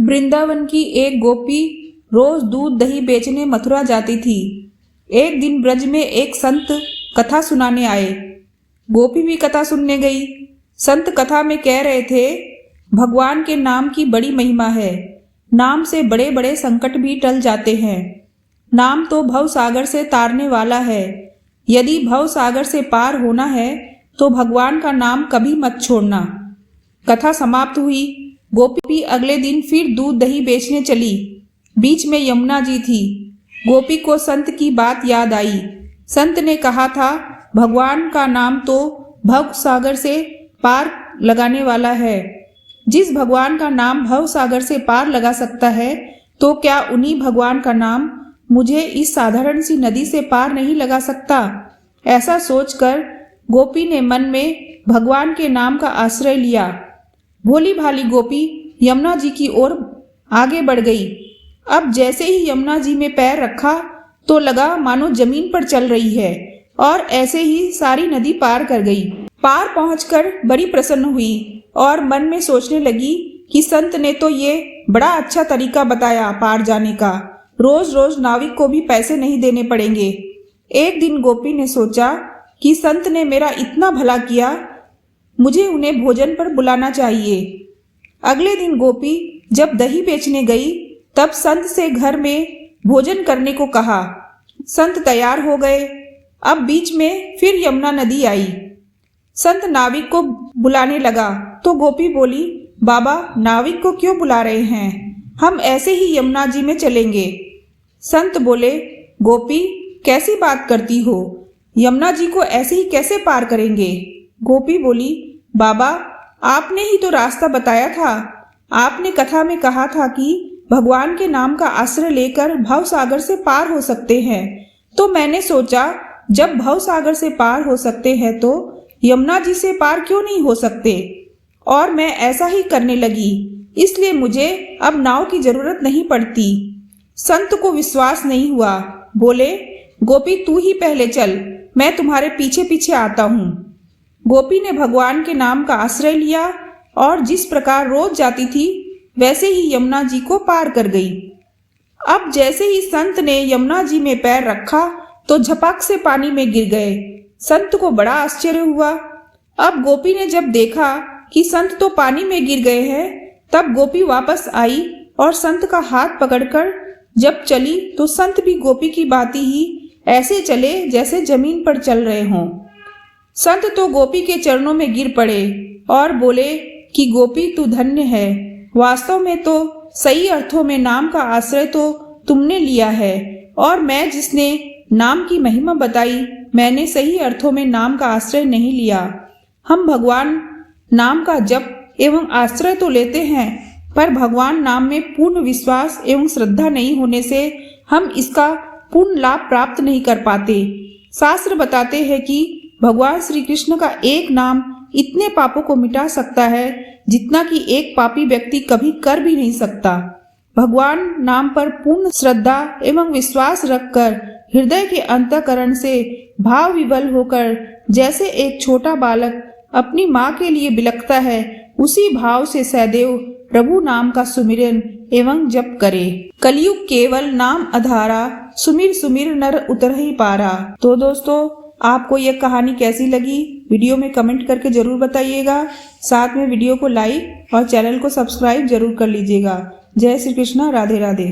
वृंदावन की एक गोपी रोज दूध दही बेचने मथुरा जाती थी। एक दिन ब्रज में एक संत कथा सुनाने आए। गोपी भी कथा सुनने गई। संत कथा में कह रहे थे, भगवान के नाम की बड़ी महिमा है। नाम से बड़े बड़े संकट भी टल जाते हैं। नाम तो भव सागर से तारने वाला है। यदि भव सागर से पार होना है तो भगवान का नाम कभी मत छोड़ना। कथा समाप्त हुई। गोपी अगले दिन फिर दूध दही बेचने चली। बीच में यमुना जी थी। गोपी को संत की बात याद आई। संत ने कहा था, भगवान का नाम तो भव सागर से पार लगाने वाला है। जिस भगवान का नाम भव सागर से पार लगा सकता है, तो क्या उन्हीं भगवान का नाम मुझे इस साधारण सी नदी से पार नहीं लगा सकता? ऐसा सोचकर गोपी ने मन में भगवान के नाम का आश्रय लिया। भोली भाली गोपी यमुना जी की ओर आगे बढ़ गई। अब जैसे ही यमुना जी में पैर रखा तो लगा मानो जमीन पर चल रही है और ऐसे ही सारी नदी पार कर गई। पार पहुंचकर बड़ी प्रसन्न हुई और मन में सोचने लगी कि संत ने तो ये बड़ा अच्छा तरीका बताया पार जाने का। रोज रोज नाविक को भी पैसे नहीं देने पड़ेंगे। एक दिन गोपी ने सोचा कि संत ने मेरा इतना भला किया, मुझे उन्हें भोजन पर बुलाना चाहिए। अगले दिन गोपी जब दही बेचने गई तब संत से घर में भोजन करने को कहा। संत तैयार हो गए। अब बीच में फिर यमुना नदी आई। संत नाविक को बुलाने लगा तो गोपी बोली, बाबा नाविक को क्यों बुला रहे हैं? हम ऐसे ही यमुना जी में चलेंगे। संत बोले, गोपी कैसी बात करती हो? यमुना जी को ऐसे ही कैसे पार करेंगे? गोपी बोली, बाबा आपने ही तो रास्ता बताया था। आपने कथा में कहा था कि भगवान के नाम का आश्रय लेकर भव सागर से पार हो सकते हैं। तो मैंने सोचा जब भव सागर से पार हो सकते हैं तो यमुना जी से पार क्यों नहीं हो सकते? और मैं ऐसा ही करने लगी। इसलिए मुझे अब नाव की जरूरत नहीं पड़ती। संत को विश्वास नहीं हुआ। बोले, गोपी तू ही पहले चल, मैं तुम्हारे पीछे पीछे आता हूँ। गोपी ने भगवान के नाम का आश्रय लिया और जिस प्रकार रोज जाती थी वैसे ही यमुना जी को पार कर गई। अब जैसे ही संत ने यमुना जी में पैर रखा तो झपक से पानी में गिर गए। संत को बड़ा आश्चर्य हुआ। अब गोपी ने जब देखा कि संत तो पानी में गिर गए हैं, तब गोपी वापस आई और संत का हाथ पकड़कर जब चली तो संत भी गोपी की भांति ही ऐसे चले जैसे जमीन पर चल रहे हों। संत तो गोपी के चरणों में गिर पड़े और बोले कि गोपी तू धन्य है। वास्तव में तो सही अर्थों में नाम का आश्रय तो तुमने लिया है और मैं जिसने नाम की महिमा बताई, मैंने सही अर्थों में नाम का आश्रय नहीं लिया। हम भगवान नाम का जप एवं आश्रय तो लेते हैं, पर भगवान नाम में पूर्ण विश्वास एवं श्रद्धा नहीं होने से हम इसका पूर्ण लाभ प्राप्त नहीं कर पाते। शास्त्र बताते हैं कि भगवान श्री कृष्ण का एक नाम इतने पापों को मिटा सकता है जितना कि एक पापी व्यक्ति कभी कर भी नहीं सकता। भगवान नाम पर पूर्ण श्रद्धा एवं विश्वास रखकर हृदय के अंतःकरण से भाव विवल होकर जैसे एक छोटा बालक अपनी माँ के लिए बिलखता है, उसी भाव से सदैव प्रभु नाम का सुमिरन एवं जप करे। कलयुग केवल नाम आधारा, सुमिर सुमिर नर उतरहि पारा। तो दोस्तों, आपको यह कहानी कैसी लगी वीडियो में कमेंट करके जरूर बताइएगा। साथ में वीडियो को लाइक और चैनल को सब्सक्राइब जरूर कर लीजिएगा। जय श्री कृष्णा, राधे राधे।